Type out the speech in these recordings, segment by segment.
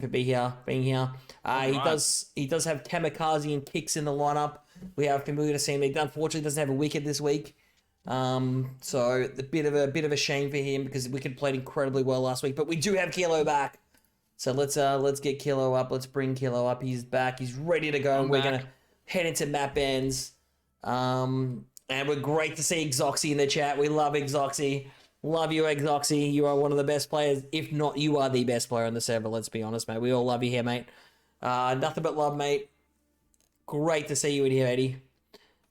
for being here. He does have Kamikaze and Kicks in the lineup. We are familiar to see him. He unfortunately doesn't have a wicket this week. So a bit of a shame for him because Wicket played incredibly well last week. But we do have Kilo back. So let's get Kilo up. Let's bring Kilo up. He's back. He's ready to go. We're gonna head into map bands. And we're great to see Exoxy in the chat. We love Exoxy. Love you, Exoxy. You are one of the best players. If not, you are the best player on the server. Let's be honest, mate. We all love you here, mate. Nothing but love, mate. Great to see you in here, Eddie.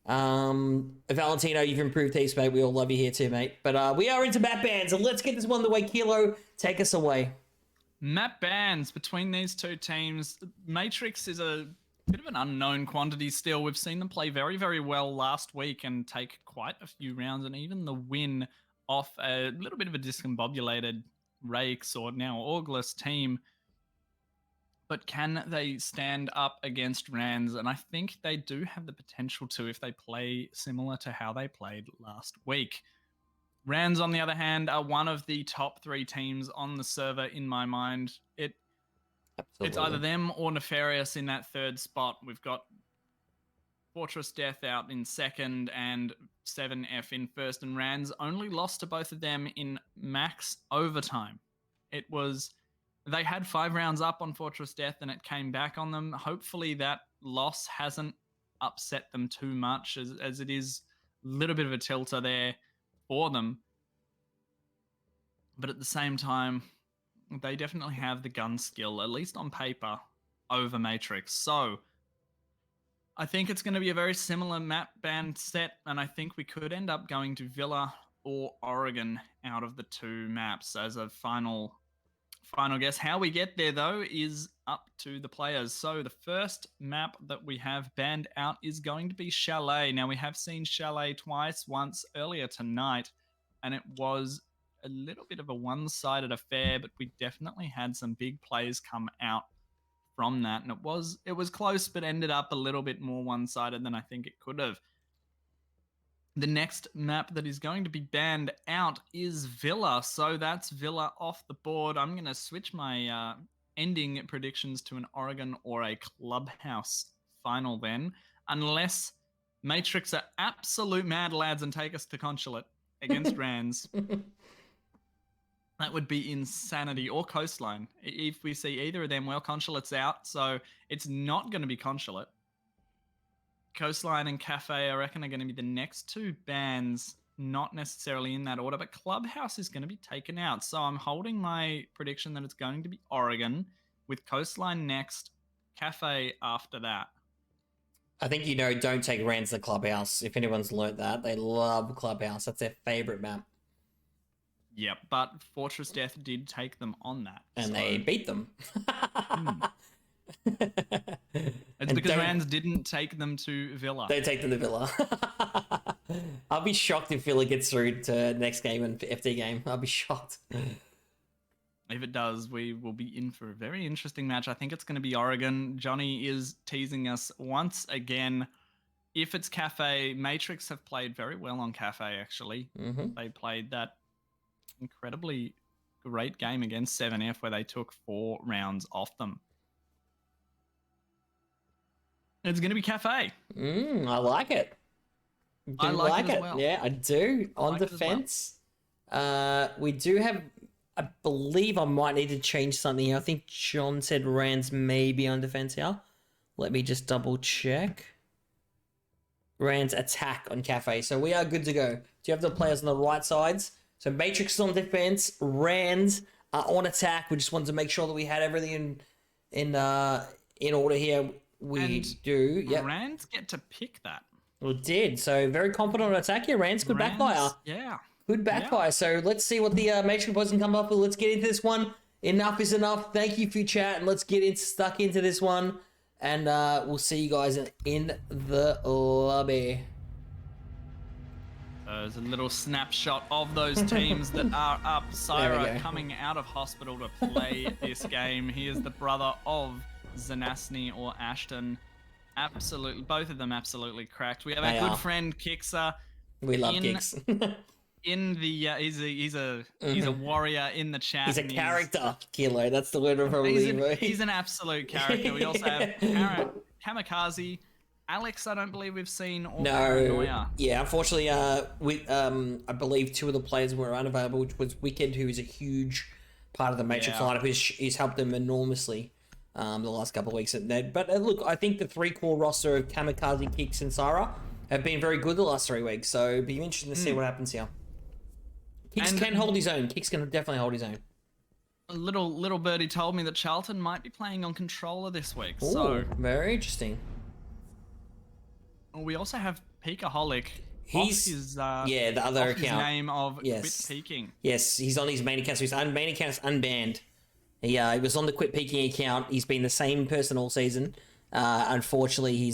Valentino, you've improved heaps, mate. We all love you here too, mate. But we are into map bands, and let's get this one the way. Kilo, take us away. Map bans between these two teams. Matrix is a bit of an unknown quantity still. We've seen them play very, very well last week and take quite a few rounds, and even the win off a little bit of a discombobulated Rakes or now Augless team. But can they stand up against Rands? And I think they do have the potential to if they play similar to how they played last week. Rands, on the other hand, are one of the top 3 teams on the server in my mind. It's either them or Nefarious in that 3rd spot. We've got Fortress Death out in 2nd and 7F in 1st, and Rands only lost to both of them in max overtime. They had 5 rounds up on Fortress Death and it came back on them. Hopefully that loss hasn't upset them too much as it is a little bit of a tilter there for them. But at the same time, they definitely have the gun skill, at least on paper, over Matrix. So I think it's going to be a very similar map ban set, and I think we could end up going to Villa or Oregon out of the 2 maps as a final guess. How we get there, though, is up to the players. So the first map that we have banned out is going to be Chalet. Now, we have seen Chalet once earlier tonight, and it was a little bit of a one-sided affair, but we definitely had some big plays come out from that, and it was close, but ended up a little bit more one-sided than I think it could have. The next map that is going to be banned out is Villa. So that's Villa off the board. I'm going to switch my ending predictions to an Oregon or a Clubhouse final then. Unless Matrix are absolute mad lads and take us to Consulate against Rands. That would be insanity. Or Coastline. If we see either of them, well, Consulate's out. So it's not going to be Consulate. Coastline and Cafe, I reckon, are going to be the next 2 bans, not necessarily in that order, but Clubhouse is going to be taken out. So I'm holding my prediction that it's going to be Oregon, with Coastline next, Cafe after that. I think, don't take Rands to Clubhouse. If anyone's learnt that, they love Clubhouse. That's their favorite map. Yep, but Fortress Death did take them on that. And they beat them. It's because Rands didn't take them to Villa. They take them to Villa. I'll be shocked if Villa gets through to next game and FD game. I'll be shocked. If it does, we will be in for a very interesting match. I think it's going to be Oregon. Johnny is teasing us once again. If it's Cafe, Matrix have played very well on Cafe, actually. Mm-hmm. They played that incredibly great game against 7F where they took 4 rounds off them. It's going to be Cafe. I like it. I like it as well. Yeah, I do. On defense. We do have, I believe I might need to change something here. I think John said Rands may be on defense here. Let me just double check. Rands attack on Cafe. So we are good to go. Do you have the players on the right sides? So Matrix is on defense. Rands are on attack. We just wanted to make sure that we had everything in order here. We do. Yep. Rands get to pick that. We did. So very confident on attack here. Rands, good backfire. Yeah. Good backfire. Yeah. So let's see what the Matrix boys can come up with. Let's get into this one. Enough is enough. Thank you for your chat. And let's get stuck into this one. And we'll see you guys in the lobby. There's a little snapshot of those teams that are up. Syra coming out of hospital to play this game. He is the brother of Zanasny or Ashton. Absolutely, both of them absolutely cracked. We have our good friend Kixer. We love Kix. in the he's a warrior in the chat. He's a and character killer. That's the word I'm probably. He's an absolute character. We also have Kamikaze, Alex. I don't believe we've seen. Or No. Paranoia. Yeah, unfortunately, I believe 2 of the players were unavailable, which was Wicked, who is a huge part of the Matrix lineup. He's helped them enormously the last couple of weeks. But look, I think the 3 core roster of Kamikaze, Kicks, and Sarah have been very good the last 3 weeks. So it'd be interesting to see what happens here. Kicks can hold his own. Kicks can definitely hold his own. A little birdie told me that Charlton might be playing on controller this week. Ooh, so very interesting. We also have Peakaholic. He's the other account. His name of Quit Peaking. Yes, he's on his main account. So his main account is unbanned. He was on the Quit Peaking account. He's been the same person all season. Unfortunately,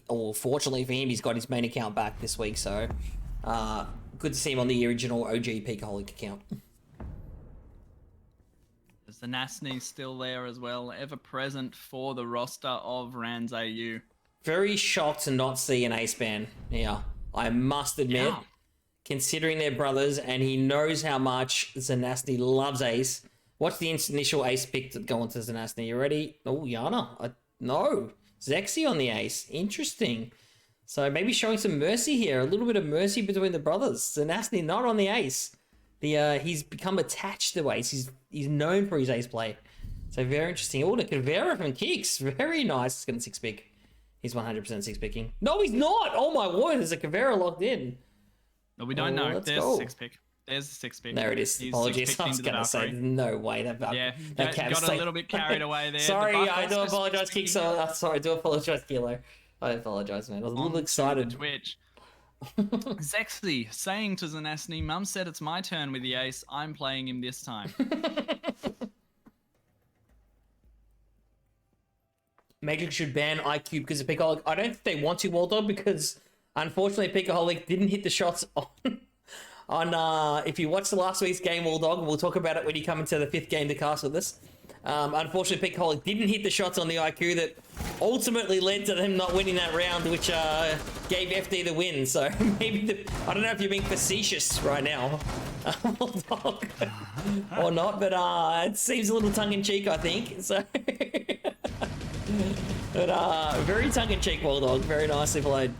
or fortunately for him, he's got his main account back this week. So, good to see him on the original OG Peakaholic account. There's the Nasny still there as well, ever present for the roster of RandsAU. Very shocked to not see an ace ban. Yeah, I must admit, considering they're brothers, and he knows how much Zanasny loves ace. What's the initial ace pick to go into Zanasny? You ready? Oh, Yana. No. Zexy on the ace. Interesting. So maybe showing some mercy here. A little bit of mercy between the brothers. Zanasny not on the ace. He's become attached to ace. He's known for his ace play. So very interesting. Oh, the Kavera from Kicks. Very nice. It's going to 6-pick. He's 100% 6-picking. No, he's not. Oh my word. There's a Kavera locked in. No, we don't know. There's a 6-pick. There's a 6-pick. There it is. Apologies. I was going to say, no way. That got a little bit carried away there. Sorry, I do apologize, Kicks. Sorry, I do apologize, Kilo. I apologize, man. I was a little excited. Twitch. Zexy saying to Zanasny, Mum said it's my turn with the ace. I'm playing him this time. Matrix should ban IQ because of Pickaholic. I don't think they want to, Waldo, because unfortunately Pickaholic didn't hit the shots on if you watched the last week's game, Waldo, we'll talk about it when you come into the 5th game to cast with us. Unfortunately, Pickaholic didn't hit the shots on the IQ that ultimately led to them not winning that round, which gave FD the win. So maybe I don't know if you're being facetious right now, or not, but it seems a little tongue-in-cheek, I think. So, but very tongue-in-cheek, Bulldog. Very nicely played.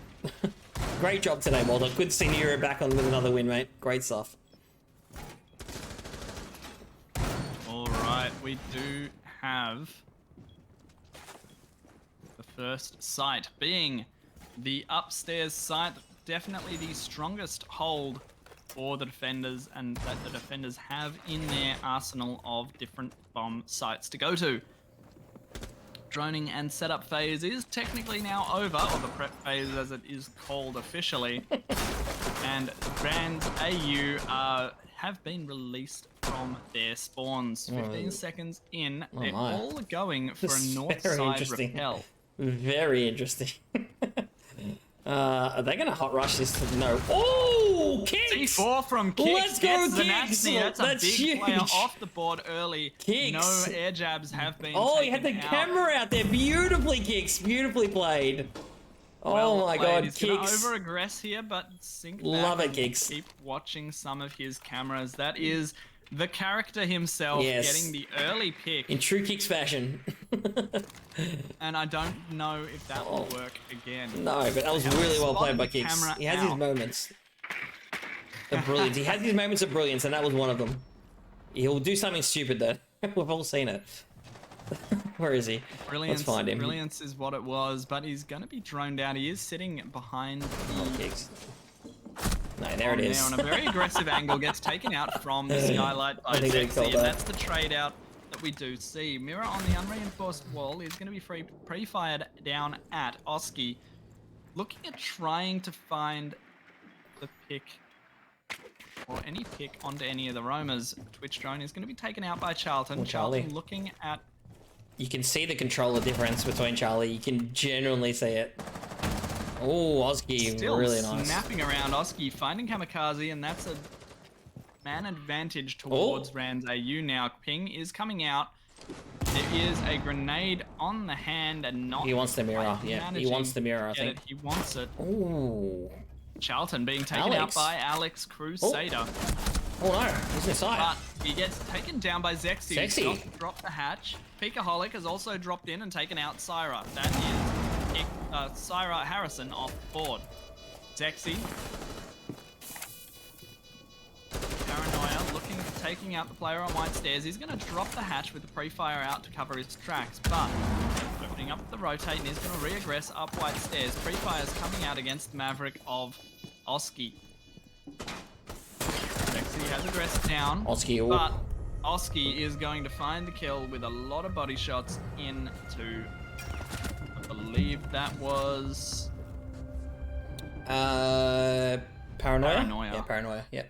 Great job today, Bulldog. Good to see Nero back on with another win, mate. Great stuff. Right, we do have the first site being the upstairs site, definitely the strongest hold for the defenders, and that the defenders have in their arsenal of different bomb sites to go to. Droning and setup phase is technically now over, or the prep phase as it is called officially, and RandsAU have been released from their spawns. 15 seconds in, they're all going for a north side rappel. Very interesting. Are they going to hot rush this? No. Oh, Kicks! C4 from Kicks. Let's go, Kicks! That's a big huge. player off the board early. Kicks. No air jabs have been Oh, he had the out. camera out there. Beautifully, Kicks. Beautifully played. Well oh my played. god, He's Kicks. Gonna over-aggress here, but sink back. Love it, Kicks. Keep watching some of his cameras. That is the character himself getting the early pick. In true Kicks fashion. And I don't know if that will work again. No, but that was really well played by Kicks. He has his moments of brilliance. He has his moments of brilliance, and that was one of them. He'll do something stupid, though. We've all seen it. Where is he? Brilliance, Let's find him. Brilliance is what it was, but he's going to be droned out. He is sitting behind the... Kicks. No, there it is. There on a very aggressive angle, gets taken out from the skylight by Zexy, and that's the trade out that we do see. Mirror on the unreinforced wall is going to be pre-fired down at Oski. Looking at trying to find the pick, or any pick onto any of the roamers. Twitch drone is going to be taken out by Charlton. Charlton looking at... You can see the controller difference between Charlie. You can genuinely see it. Oh, Oski, really nice. Snapping around Oski, finding Kamikaze, and that's a man advantage towards RandsAU now. Ping is coming out. There is a grenade on the hand and not... He wants the mirror, yeah. He wants the mirror, I think. He wants it. Ooh. Charlton being taken out by Alex Crusader. Oh no, he's inside. But he gets taken down by Zexy. Zexy. Dropped the hatch. Peakaholic has also dropped in and taken out Syra. That is Syra Harrison off board. Zexy. Paranoia taking out the player on white stairs. He's going to drop the hatch with the pre-fire out to cover his tracks, but opening up the rotate and he's going to re-aggress up white stairs. Pre-fire's coming out against Maverick of OCE. Zexy has aggressed down, but OCE is going to find the kill with a lot of body shots into, I believe that was... Paranoia? Paranoia. Yeah, Paranoia, yeah.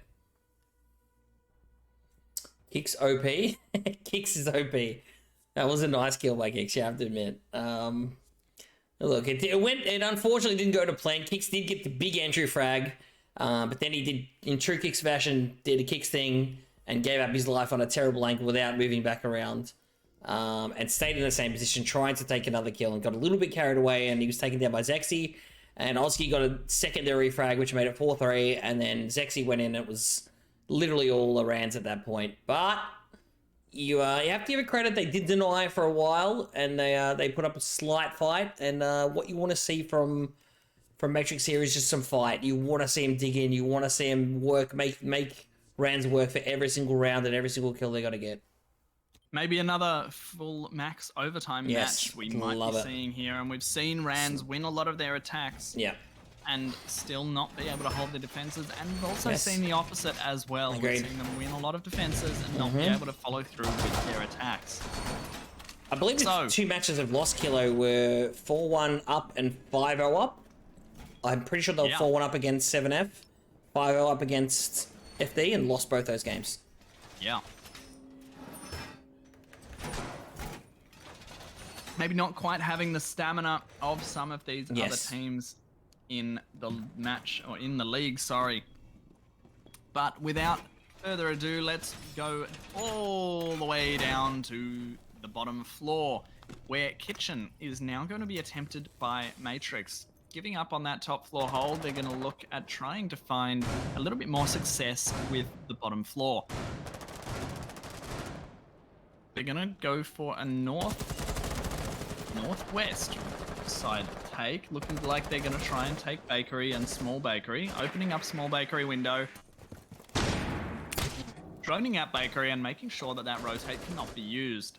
Kicks OP. Kicks is OP. That was a nice kill by Kicks, you have to admit. Look, it unfortunately didn't go to plan. Kicks did get the big entry frag, but then he did, in true Kicks fashion, did a Kicks thing and gave up his life on a terrible angle without moving back around, and stayed in the same position, trying to take another kill, and got a little bit carried away, and he was taken down by Zexy, and OCE got a secondary frag, which made it 4-3, and then Zexy went in, and it was literally all Rands at that point. But you have to give it credit, they did deny for a while, and they put up a slight fight, and what you want to see from Matrix here is just some fight. You want to see him dig in, you want to see him work, make Rands work for every single round and every single kill they got to get. Maybe another full max overtime match we might be seeing here, and we've seen Rands win a lot of their attacks. Yeah. And still not be able to hold the defenses, and we've also seen the opposite as well. Agreed. We've seen them win a lot of defenses and not be able to follow through with their attacks. I believe the two matches of Lost Kilo were 4-1 up and 5-0 up. I'm pretty sure they were 4-1 up against 7F, 5-0 up against FD, and lost both those games. Yeah. Maybe not quite having the stamina of some of these other teams in the match, or in the league, sorry. But without further ado, let's go all the way down to the bottom floor, where Kitchen is now going to be attempted by Matrix. Giving up on that top floor hold, they're going to look at trying to find a little bit more success with the bottom floor. They're going to go for a northwest side take, looking like they're going to try and take bakery and small bakery, opening up small bakery window, droning out bakery and making sure that that rotate cannot be used.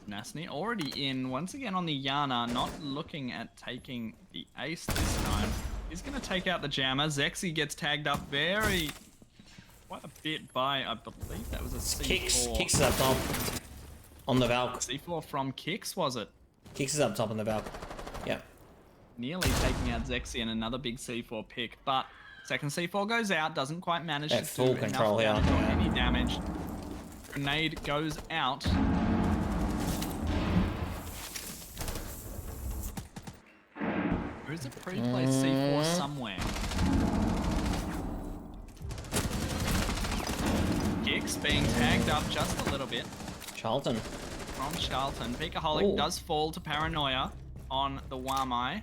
Nasny already in once again on the Yana, not looking at taking the ace this time. He's going to take out the jammer. Zexy gets tagged up quite a bit by, I believe that was a C4. Kicks is up top on the Valk. C4 from Kicks, was it? Kicks is up top on the Valk. Yeah. Nearly taking out Zexy and another big C4 pick, but second C4 goes out, doesn't quite manage to full do control enough damage or any damage. Grenade goes out. There is a pre-placed C4 somewhere. Kicks being tagged up just a little bit. Charlton. From Charlton. Peakaholic does fall to Paranoia on the Wamai.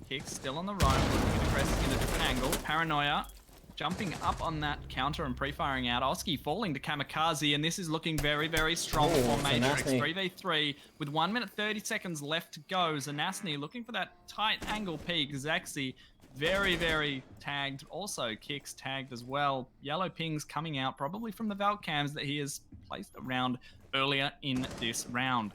Kicks still on the roam, looking at aggressing in a different angle. Paranoia jumping up on that counter and pre-firing out. OCE falling to Kamikaze, and this is looking very, very strong for Matrix. 3v3 with 1 minute 30 seconds left to go. Zanasny looking for that tight angle peak. Zaxi very, very tagged. Also, Kicks tagged as well. Yellow pings coming out, probably from the Valk cams that he has placed around earlier in this round.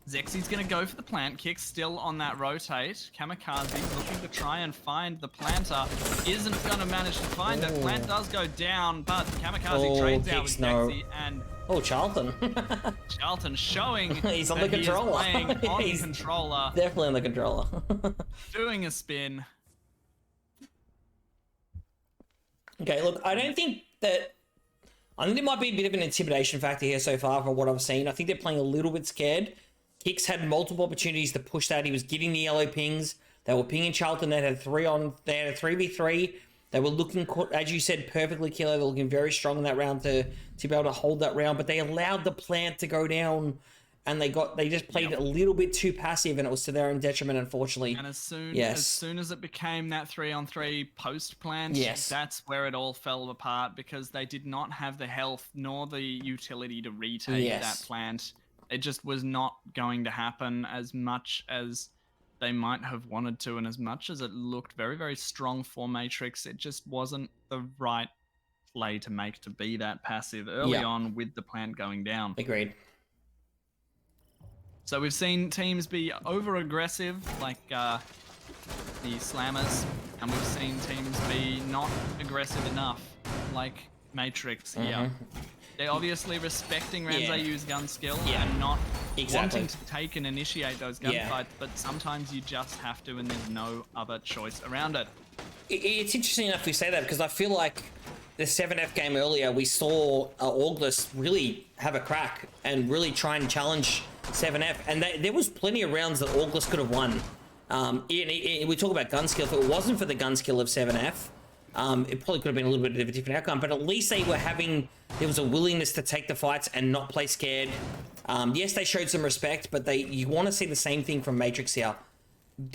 Zexy's going to go for the plant. Kicks still on that rotate. Kamikaze looking to try and find the planter. Isn't going to manage to find it. Plant does go down, but Kamikaze trades out with Zexy and... Charlton. Charlton showing he's on the controller. He is playing on the controller. Definitely on the controller. Doing a spin. Okay, look, I think there might be a bit of an intimidation factor here so far from what I've seen. I think they're playing a little bit scared. Kicks had multiple opportunities to push that. He was getting the yellow pings. They were pinging Charlton. They had a 3v3. They were looking, as you said, perfectly killer. They were looking very strong in that round to be able to hold that round. But they allowed the plant to go down and they just played a little bit too passive, and it was to their own detriment, unfortunately. And as soon as it became that 3-on-3 post plant, that's where it all fell apart, because they did not have the health nor the utility to retake that plant. It just was not going to happen as much as they might have wanted to, and as much as it looked very, very strong for Matrix, it just wasn't the right play to make to be that passive early on with the plant going down. Agreed. So we've seen teams be over-aggressive, like the Slammers, and we've seen teams be not aggressive enough, like Matrix here. They're obviously respecting RandsAU's gun skill and not wanting to take and initiate those gunfights, but sometimes you just have to, and there's no other choice around it. It's interesting enough we say that, because I feel like the 7F game earlier, we saw August really have a crack and really try and challenge 7F, and there was plenty of rounds that August could have won. We talk about gun skill. If it wasn't for the gun skill of 7F, it probably could have been a little bit of a different outcome, but at least they were there was a willingness to take the fights and not play scared. Yes, they showed some respect, but you want to see the same thing from Matrix here.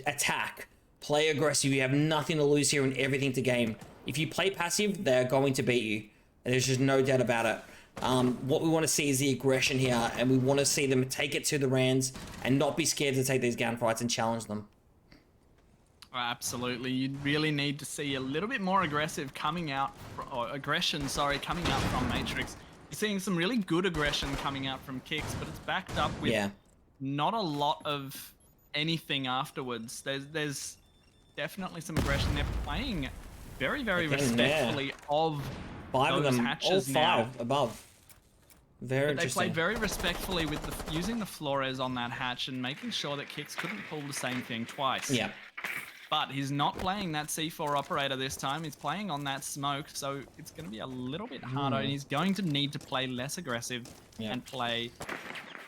Attack, play aggressive. You have nothing to lose here and everything to gain. If you play passive, they're going to beat you. And there's just no doubt about it. What we want to see is the aggression here, and we want to see them take it to the Rands and not be scared to take these gunfights and challenge them. Absolutely. You really need to see a little bit more aggression coming out from Matrix. You're seeing some really good aggression coming out from Kicks, but it's backed up with not a lot of anything afterwards. There's definitely some aggression. They're playing very, very respectfully of those hatches now. All 5 above. Very interesting. They played very respectfully with using the Flores on that hatch and making sure that Kicks couldn't pull the same thing twice. Yeah. But he's not playing that C4 operator this time. He's playing on that smoke, so it's going to be a little bit harder, and he's going to need to play less aggressive and play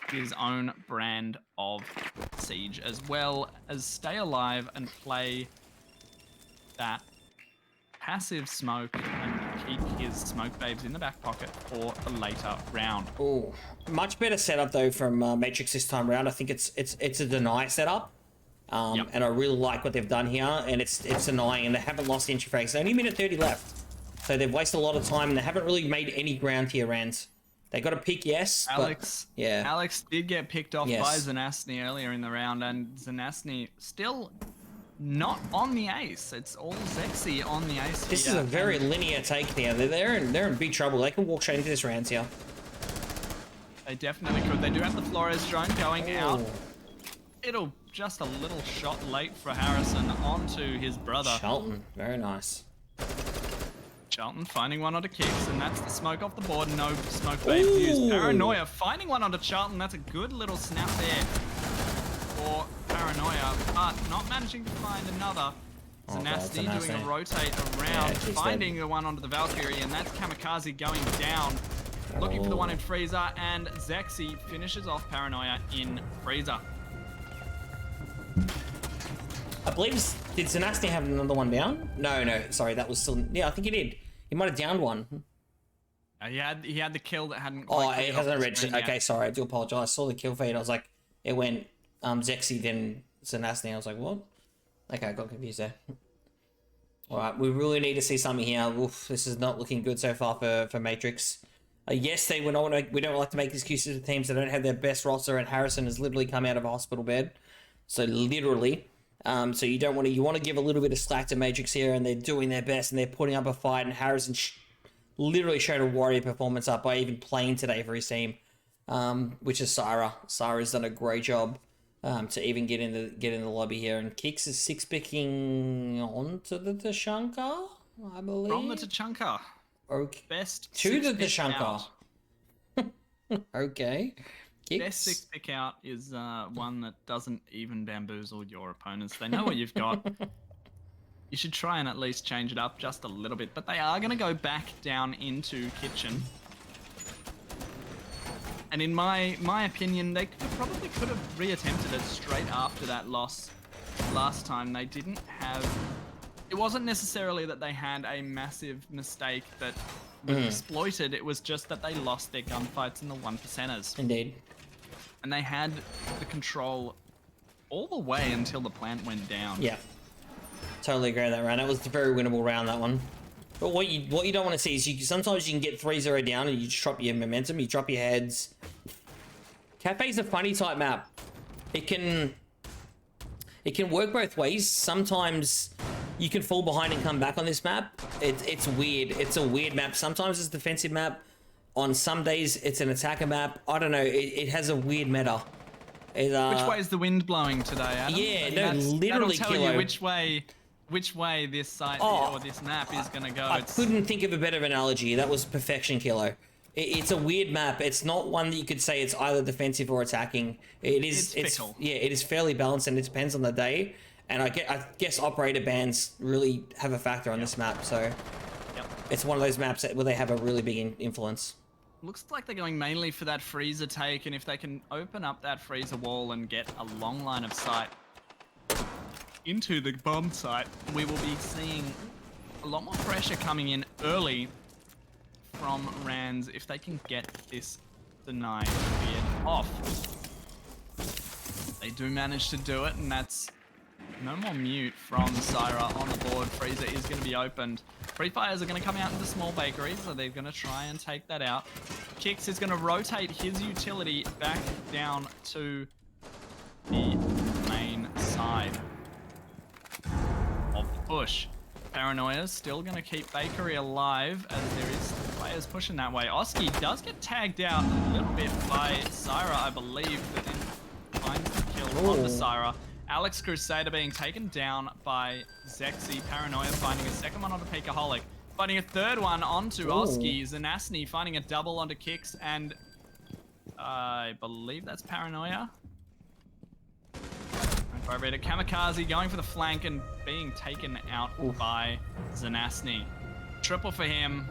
his own brand of Siege, as well as stay alive and play that passive smoke and keep his smoke babes in the back pocket for a later round. Oh, much better setup though from Matrix this time around. I think it's a deny setup. And I really like what they've done here, and it's denying, and they haven't lost entry frags. There's only a minute 30 left, so they've wasted a lot of time, and they haven't really made any ground here, Rands. They got a pick, yes, Alex, but yeah. Alex did get picked off by Zanastny earlier in the round, and Zanastny still not on the ace. It's all Zexy on the ace. This is a very linear take here. They're in big trouble. They can walk straight into this Rands here. They definitely could. They do have the Flores drone going out. It'll just a little shot late for Harrison onto his brother. Charlton, very nice. Charlton finding one onto Kicks, and that's the smoke off the board. No smoke bait used. Paranoia finding one onto Charlton. That's a good little snap there for Paranoia, but not managing to find another. Zanastny doing a rotate around, finding the one onto the Valkyrie, and that's Kamikaze going down. Looking for the one in Freezer, and Zexy finishes off Paranoia in Freezer. I believe, did Zanastny have another one down? No, sorry, that was still, yeah, I think he did. He might have downed one. He had the kill that hadn't quite it hasn't registered. Okay, sorry, I do apologize. I saw the kill feed, I was like, it went Zexy, then Zanastny. I was like, what? Okay, I got confused there. Alright, we really need to see something here. Oof, this is not looking good so far for Matrix. Yes, we don't like to make excuses for teams that don't have their best roster, and Harrison has literally come out of a hospital bed. So literally, so you want to give a little bit of slack to Matrix here, and they're doing their best and they're putting up a fight. And Harrison literally showed a warrior performance up by even playing today for his team, which is Syra. Syra's done a great job to even get in the lobby here. And Kicks is 6-picking onto the Tashanka, I believe. From the Tachanka. Okay. Best to the Tashanka. Okay. Best 6-pick out is one that doesn't even bamboozle your opponents. They know what you've got. You should try and at least change it up just a little bit. But they are going to go back down into Kitchen. And in my opinion, they probably could have reattempted it straight after that loss last time. They didn't have... It wasn't necessarily that they had a massive mistake that was exploited. It was just that they lost their gunfights in the 1%ers. Indeed. and they had the control all the way until the plant went down. Yeah, totally agree with that round. That was a very winnable round, that one. But what you don't want to see is sometimes you can get 3-0 down and you just drop your momentum, you drop your heads. Cafe's a funny type map. It can work both ways. Sometimes you can fall behind and come back on this map. It's weird. It's a weird map. Sometimes it's a defensive map. On some days it's an attacker map. I don't know. It has a weird meta. Which way is the wind blowing today, Adam? Yeah, no, literally, that'll tell you which way this site or this map is going to go. I couldn't think of a better analogy. That was perfection, Kilo. It's a weird map. It's not one that you could say it's either defensive or attacking. It's fickle. Yeah, it is fairly balanced, and it depends on the day. And I guess operator bans really have a factor on this map. So it's one of those maps where they have a really big influence. Looks like they're going mainly for that freezer take, and if they can open up that freezer wall and get a long line of sight into the bomb site, we will be seeing a lot more pressure coming in early from Rands if they can get this deny beard off. They do manage to do it, and that's no more mute from Syra on the board. Freezer is going to be opened. Free Fires are going to come out into small bakeries, so they're going to try and take that out. Kix is going to rotate his utility back down to the main side of the push. Paranoia is still going to keep Bakery alive as there is players pushing that way. Oski does get tagged out a little bit by Syra, I believe, but then finds the kill on the Syra. Alex Crusader being taken down by Zexy. Paranoia finding a second one onto Peakaholic. Finding a third one onto Oski. Zanasny finding a double onto Kix, and I believe that's Paranoia. Kamikaze going for the flank and being taken out by Zanasny. Triple for him.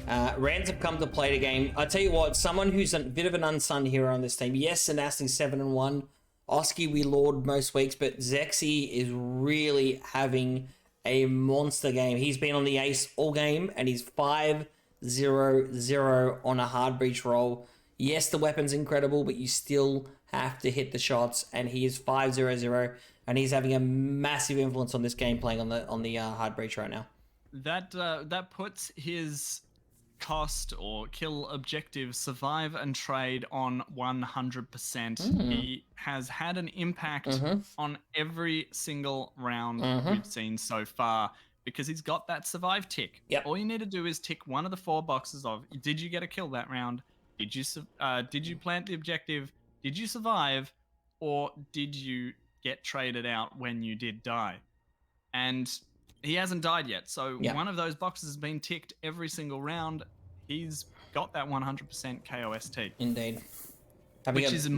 Rands have come to play the game. I tell you what, someone who's a bit of an unsung hero on this team. Yes, Zanasny's 7-1. Oski we lord most weeks, but Zexy is really having a monster game. He's been on the ace all game, and he's 5-0-0 on a hard breach roll. Yes, the weapon's incredible, but you still have to hit the shots, and he is 5-0-0, and he's having a massive influence on this game playing on the hard breach right now. That puts his cost or kill objective survive and trade on 100%. He has had an impact on every single round we've seen so far because he's got that survive tick. All you need to do is tick one of the 4 boxes of did you get a kill that round, did you plant the objective, did you survive, or did you get traded out when you did die? And he hasn't died yet, so one of those boxes has been ticked every single round. He's got that 100% KOST. Indeed. Which is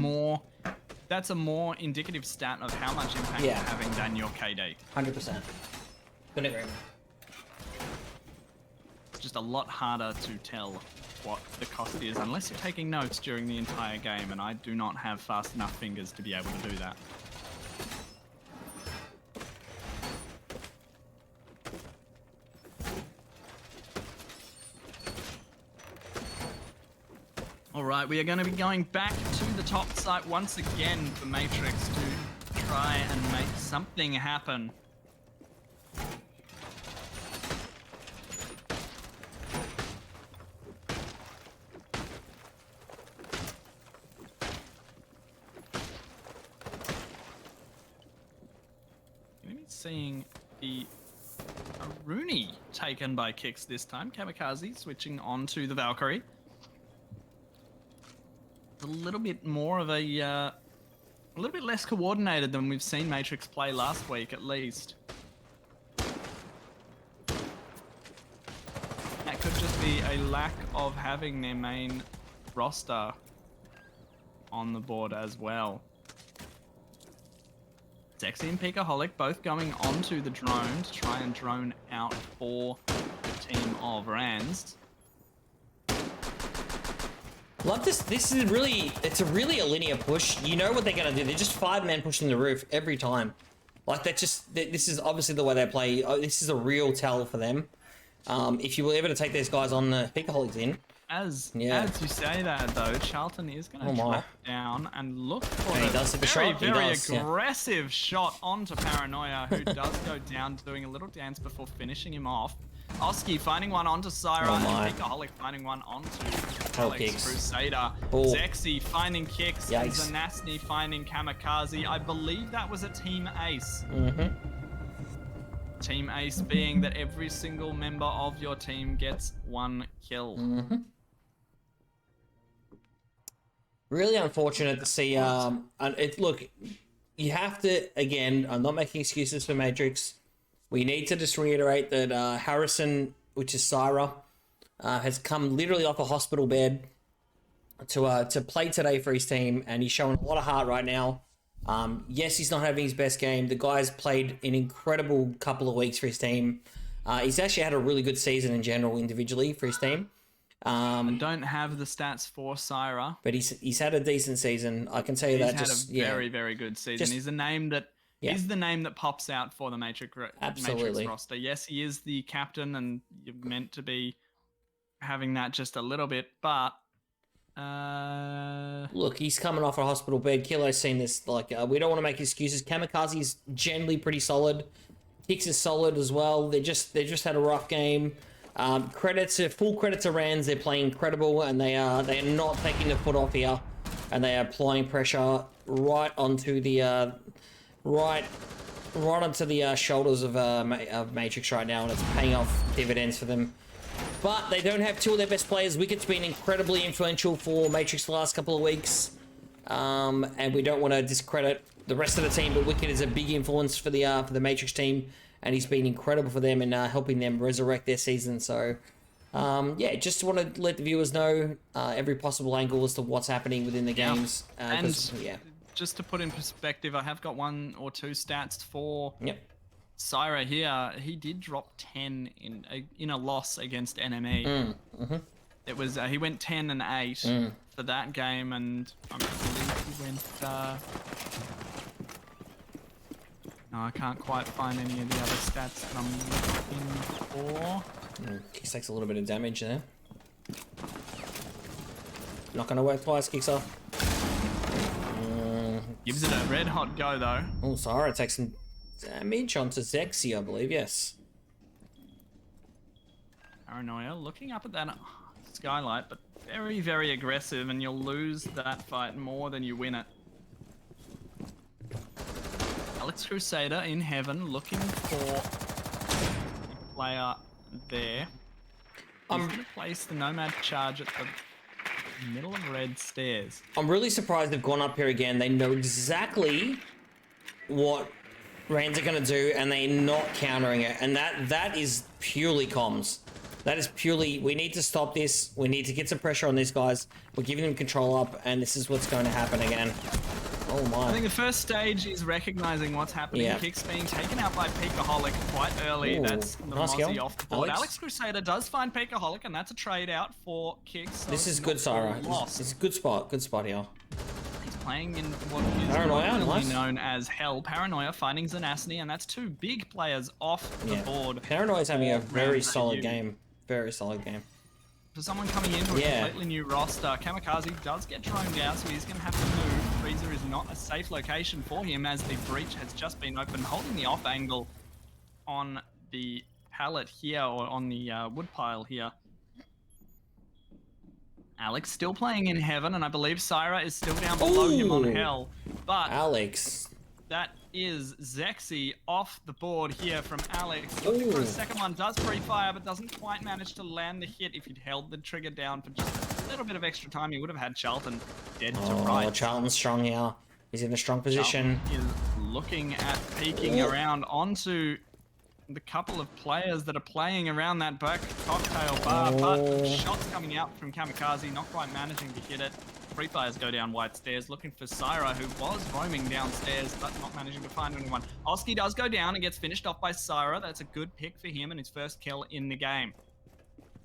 that's a more indicative stat of how much impact you're having than your KD. 100%. Couldn't agree. It's just a lot harder to tell what the cost is unless you're taking notes during the entire game, and I do not have fast enough fingers to be able to do that. Alright, we are going to be going back to the top site once again for Matrix to try and make something happen. Going to be seeing the Rooney taken by Kix this time. Kamikaze switching on to the Valkyrie. A little bit more of a little bit less coordinated than we've seen Matrix play last week, at least. That could just be a lack of having their main roster on the board as well. Zexy and Peakaholic both going onto the drone to try and drone out for the team of Rands. Love this. It's really a linear push. You know what they're going to do. They're just 5 men pushing the roof every time. Like, this is obviously the way they play. This is a real tell for them. If you were ever to take these guys on the Peakaholics in, As Yeah. you say that though, Charlton is going to drop down and look for And he a does hit the very, shot. He very does, yeah. aggressive shot onto Paranoia, who does go down, doing a little dance before finishing him off. Oski finding one onto Syra, and Picaholic finding one onto Alex kicks. Crusader. Oh. Zexy finding kicks, and Yikes. Zanasny finding Kamikaze. I believe that was a team ace. Team ace being that every single member of your team gets 1 kill. Really unfortunate to see. Look, you have to, again, I'm not making excuses for Matrix. We need to just reiterate that Harrison, which is Syra, has come literally off a hospital bed to play today for his team, and he's showing a lot of heart right now. Yes, he's not having his best game. The guy's played an incredible couple of weeks for his team. He's actually had a really good season in general, individually, for his team. I don't have the stats for Syra, but he's had a decent season. I can tell you that. He's had a very, very good season. He's a name that is the name that pops out for the Matrix roster. Yes, he is the captain, and you're meant to be having that just a little bit, but look, he's coming off a hospital bed. Kilo's seen this. Like, we don't want to make excuses. Kamikaze's generally pretty solid. Kicks is solid as well. They just had a rough game. Full credit to Rands. They're playing incredible, and they are not taking the foot off here, and they are applying pressure right onto the onto the shoulders of Matrix right now, and it's paying off dividends for them. But they don't have two of their best players. Wicked's been incredibly influential for Matrix the last couple of weeks, and we don't want to discredit the rest of the team, but Wicked is a big influence for the Matrix team, and he's been incredible for them in helping them resurrect their season. So, yeah, just want to let the viewers know every possible angle as to what's happening within the games. Just to put in perspective, I have got 1 or 2 stats for Syra here. He did drop 10 in a loss against NME. It was he went 10 and 8 for that game, and I believe he went. No, I can't quite find any of the other stats that I'm looking for. Kicks takes a little bit of damage there. Not going to work twice, Kicks off. Gives it a red hot go though. Oh, Syra takes some damage onto Zexy, I believe, yes. Paranoia looking up at that skylight, but very, very aggressive, and you'll lose that fight more than you win it. Alex Crusader in heaven looking for a player there. He's going to place the Nomad charge at the middle of red stairs. I'm really surprised they've gone up here again. They know exactly what Rands are going to do, and they're not countering it. And that is purely comms. That is purely, we need to stop this. We need to get some pressure on these guys. We're giving them control up, and this is what's going to happen again. Oh my. I think the first stage is recognizing what's happening. Yeah. Kicks being taken out by Picaholic quite early. Ooh, That's the nice Mozzie kill. off the board. Alex Crusader does find Picaholic, and that's a trade out for Kicks. So this is good, Syra. It's a good spot here. He's playing in what is normally known as Hell. Paranoia finding Zanasny, and that's 2 big players off the board. Paranoia's having a very solid game. Very solid game. For someone coming into a completely new roster, Kamikaze does get droned out, so he's going to have to move. Freezer is not a safe location for him, as the breach has just been opened, holding the off angle on the pallet here, or on the wood pile here. Alex still playing in heaven, and I believe Syra is still down below him on hell. But Alex, that is Zexy off the board here from Alex. Looking for a second one, does pre-fire, but doesn't quite manage to land the hit. If he'd held the trigger down for just a little bit of extra time, he would have had Charlton dead to right. Charlton's strong here. He's in a strong position. Charlton is looking at peeking around onto the couple of players that are playing around that back cocktail bar, but shots coming out from Kamikaze, not quite managing to hit it. Free fires go down white stairs, looking for Syra, who was roaming downstairs, but not managing to find anyone. Oski does go down and gets finished off by Syra. That's a good pick for him and his first kill in the game.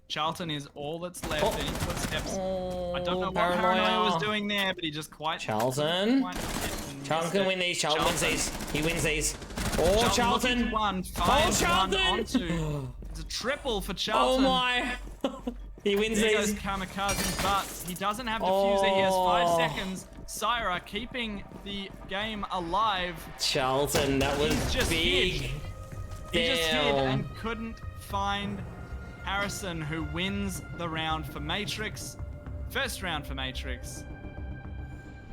Charlton is all that's left. Any footsteps? I don't know what Paranoia was doing there, but he just quite... Charlton can win these. Charlton wins these. He wins these. Oh, Charlton! Charlton! It's a triple for Charlton. Oh my! He wins There these. goes Kamikaze, but he doesn't have diffuser. He has 5 seconds. Syra keeping the game alive. Charlton, that was He's just big. hid. He just hid and couldn't find Harrison, who wins the round for Matrix. First round for Matrix.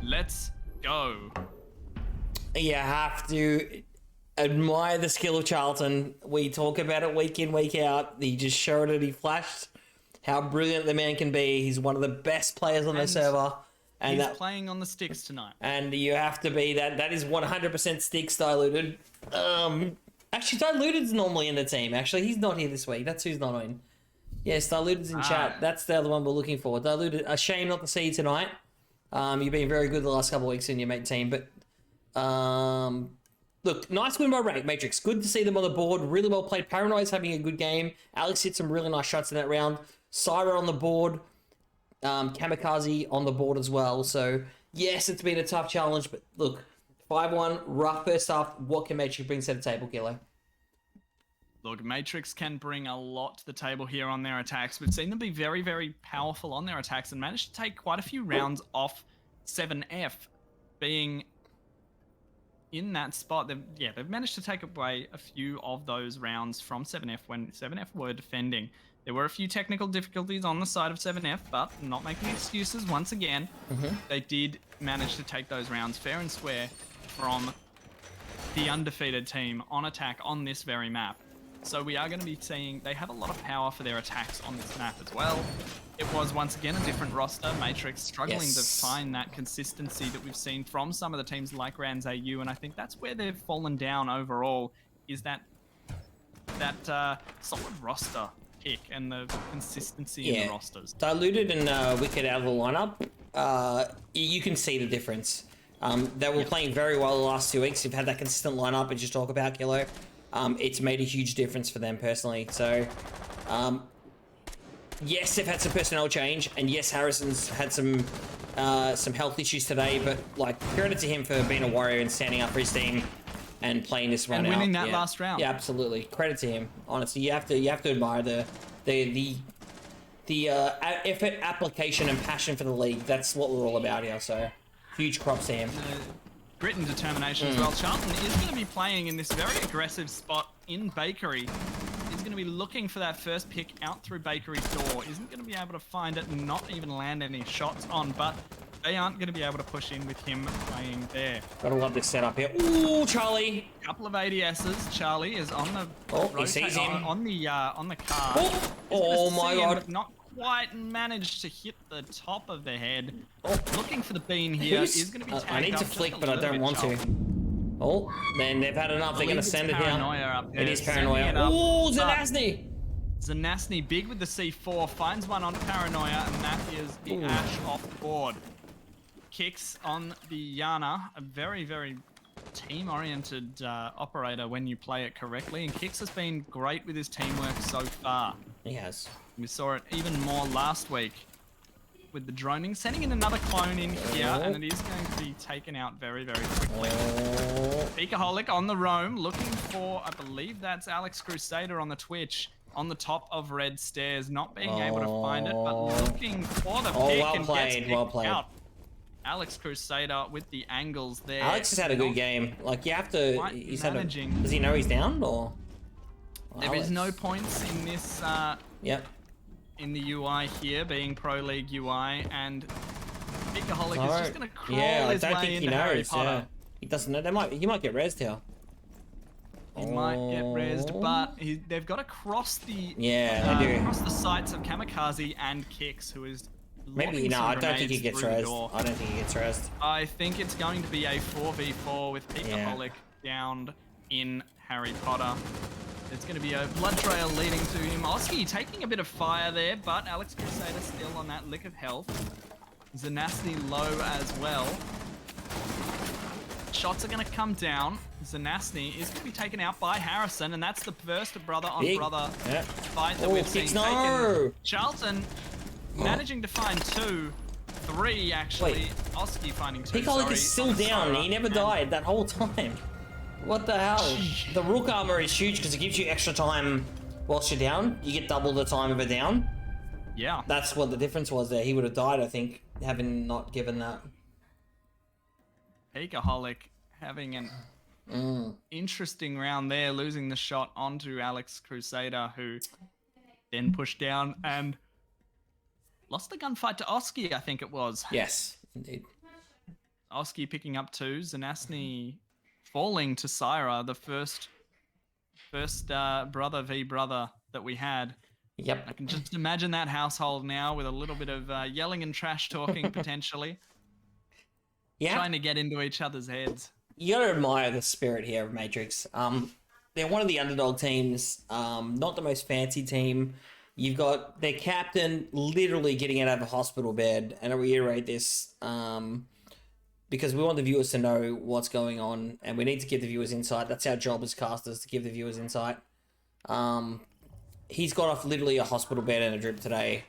Let's go. You have to admire the skill of Charlton. We talk about it week in, week out. He just showed it. He flashed how brilliant the man can be. He's one of the best players on the server. And he's playing on the sticks tonight. And you have to be that. That is 100% sticks diluted. Actually, diluted's normally in the team. Actually, he's not here this week. That's who's not in. Yes, diluted's in chat. That's the other one we're looking for. Diluted. A shame not to see you tonight. You've been very good the last couple of weeks in your mate team, but look, nice win by Matrix. Good to see them on the board. Really well played. Paranoid's having a good game. Alex hit some really nice shots in that round. Syra on the board. Kamikaze on the board as well. So yes, it's been a tough challenge, but look, 5-1, rough first half. What can Matrix bring to the table, Kilo? Look, Matrix can bring a lot to the table here on their attacks. We've seen them be very, very powerful on their attacks and managed to take quite a few rounds off 7F, being in that spot. They've managed to take away a few of those rounds from 7F when 7F were defending. There were a few technical difficulties on the side of 7F, but not making excuses once again. They did manage to take those rounds fair and square from the undefeated team on attack on this very map. So we are going to be seeing they have a lot of power for their attacks on this map as well. It was once again a different roster. Matrix struggling to find that consistency that we've seen from some of the teams like RandsAU, and I think that's where they've fallen down overall, is that solid roster pick and the consistency in the rosters. Diluted and Wicked out of the lineup, you can see the difference. They were playing very well the last 2 weeks. You've had that consistent lineup, as you talk about, Kilo. It's made a huge difference for them personally. So, yes, they've had some personnel change, and yes, Harrison's had some health issues today. But like, credit to him for being a warrior and standing up for his team and playing this run and winning out. that last round. Yeah, absolutely. Credit to him. Honestly, you have to admire the effort, application, and passion for the league. That's what we're all about here. So, huge props to him. Grit and determination as well. Charlton is going to be playing in this very aggressive spot in Bakery. He's going to be looking for that first pick out through Bakery's door. Isn't going to be able to find it and not even land any shots on, but they aren't going to be able to push in with him playing there. Gotta love this setup here. Ooh, Charlie. Couple of ADSs. Charlie is on the he sees him. on the car. Oh my god. Not quite managed to hit the top of the head. Looking for the bean here. Is going to be tagged I need to flick, but I don't want to. Oh, then they've had enough. They're going to send it here. It is Paranoia. Oh, Zanasny. Zanasny big with the C4. Finds one on Paranoia, and that is the Ash off the board. Kicks on the Yana. A very, very team-oriented operator when you play it correctly. And Kicks has been great with his teamwork so far. He has. We saw it even more last week with the droning, sending in another clone in here, and it is going to be taken out very, very quickly. Peakaholic on the roam, looking for, I believe that's Alex Crusader on the Twitch, on the top of red stairs, not being able to find it, but looking for the pick and gets picked out. Alex Crusader with the angles there. Alex has had a good game. Like, you have to... He's managing. Does he know he's down, or...? There is no points in this... in the UI here, being Pro League UI, and Peakaholic is just going to crawl his way into Harry Potter. He doesn't know. He might get rezzed here. He might get rezzed, but they've got to cross the across the sights of Kamikaze and Kicks, who is maybe no. I don't think he gets rezzed. I don't think he gets rezzed. I think it's going to be a 4v4 with Peakaholic down in Harry Potter. It's going to be a blood trail leading to him. Oski taking a bit of fire there, but Alex Crusader still on that lick of health. Zanasny low as well. Shots are going to come down. Zanasny is going to be taken out by Harrison, and that's the first brother-on-brother fight that we've seen taken. Charlton managing to find 2, 3 actually. Wait. Oski finding 2. Peakaholic is still down. He never died that whole time. What the hell? The Rook armor is huge because it gives you extra time whilst you're down. You get double the time of a down. Yeah. That's what the difference was there. He would have died, I think, having not given that. Peakaholic having an interesting round there, losing the shot onto Alex Crusader, who then pushed down and lost the gunfight to Oski, I think it was. Yes, indeed. Oski picking up 2, Zanasny falling to Syra, the first brother v brother that we had. Yep. I can just imagine that household now with a little bit of yelling and trash talking potentially. Yeah. Trying to get into each other's heads. You gotta admire the spirit here of Matrix. They're one of the underdog teams, not the most fancy team. You've got their captain literally getting out of a hospital bed, and I reiterate this because we want the viewers to know what's going on, and we need to give the viewers insight. That's our job as casters, to give the viewers insight. He's got off literally a hospital bed and a drip today.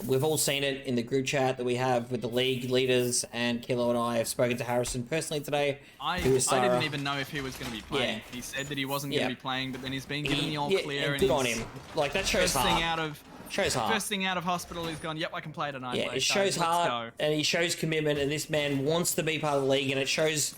We've all seen it in the group chat that we have with the league leaders, and Kilo and I have spoken to Harrison personally today. I didn't even know if he was going to be playing. Yeah. He said that he wasn't going to be playing, but then he's been given the all clear. And and good on him. Like, that shows heart. Shows heart. First thing out of hospital, he's gone, yep, I can play tonight. Yeah, it shows heart, and he shows commitment, and this man wants to be part of the league, and it shows,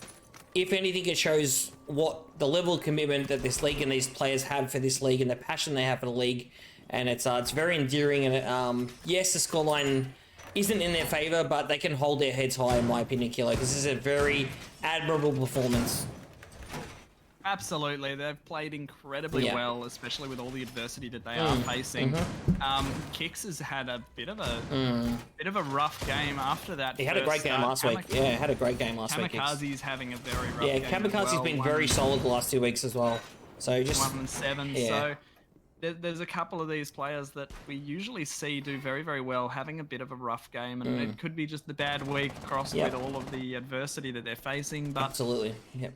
if anything, it shows what the level of commitment that this league and these players have for this league and the passion they have for the league. And it's very endearing, and yes, the scoreline isn't in their favour, but they can hold their heads high, in my opinion, Kilo, because this is a very admirable performance. Absolutely, they've played incredibly well, especially with all the adversity that they are facing. Kix has had a bit of a rough game after that. He had a great game last week. Yeah, had a great game last week. Kamikaze's having a very rough game. Yeah, Kamikaze's been very solid the last 2 weeks as well. So just 1-7. Yeah. So there's a couple of these players that we usually see do very, very well, having a bit of a rough game, and it could be just the bad week crossed with all of the adversity that they're facing. But absolutely, yep.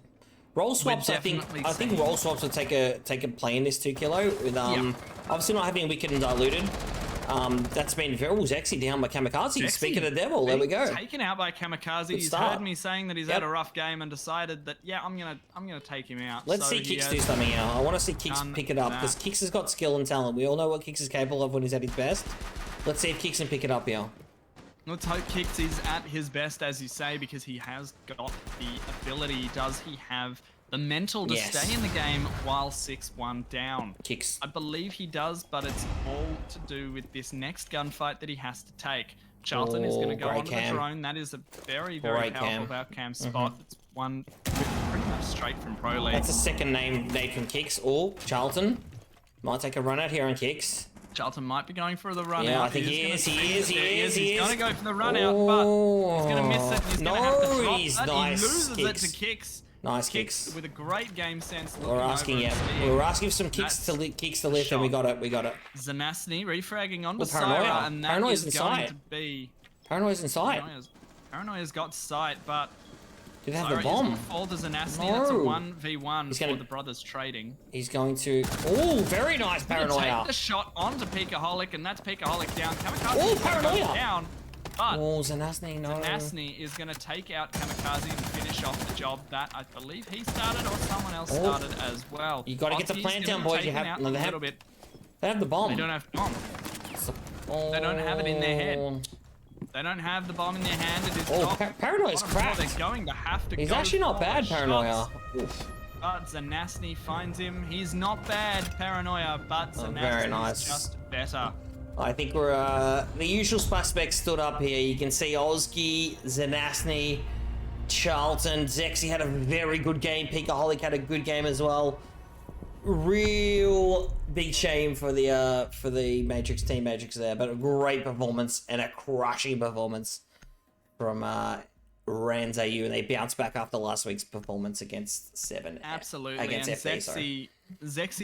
Role swaps, I think role swaps would take a play in this 2 Kilo. With obviously not having Wicked and Diluted. That's been very Zexy down by Kamikaze. Speaking of the devil, there we go. Taken out by Kamikaze. He's heard me saying that he's had a rough game and decided that I'm gonna take him out. Let's see Kix do something now. I want to see Kix pick it up, because Kix has got skill and talent. We all know what Kix is capable of when he's at his best. Let's see if Kix can pick it up here. Let's hope Kix is at his best, as you say, because he has got the ability. Does he have the mental to stay in the game while 6-1 down? Kix. I believe he does, but it's all to do with this next gunfight that he has to take. Charlton is going to go onto the drone. That is a very, very powerful outcam spot. It's one pretty much straight from Pro League. That's a second name from Kix. Or Charlton might take a run out here on Kix. Charlton might be going for the run out. Yeah, I think he is. He's going to go for the run out, but he's going to miss it. He's going to have to drop that. Nice. He loses it to Kix. Nice Kix. With a great game sense. We're asking, we're asking for some kicks to lift, and we got it. Zanasny refragging onto Paranoia. Syra, and that is going to be... Paranoia's in sight. Paranoia's got sight, but... Do they have the bomb? Fall to Zanasny. That's a 1v1 for the brothers trading. He's going to... Oh, very nice Paranoia. Take the shot onto Peakaholic, and that's Peakaholic down. Kamikaze Paranoia down. But Zanasny, no. Zanasny is going to take out Kamikaze and finish off the job that I believe he started or someone else started as well. You got to get the plant down, boys. You have they have the bomb. They don't have the bomb. They don't have it in their head. They don't have the bomb in their hand. It is Paranoia's cracked. They're going to have to. He's actually not bad, Paranoia. But Zanasny finds him. He's not bad, Paranoia, but Zanasny is just better. I think we're the usual suspects stood up here. You can see Oski, Zanasny, Charlton, Zexy had a very good game. Peakaholic had a good game as well. Real big shame for the Matrix team Matrix there, but a great performance and a crushing performance from RandsAU, and they bounced back after last week's performance against 7. Absolutely, against and FD, Zexy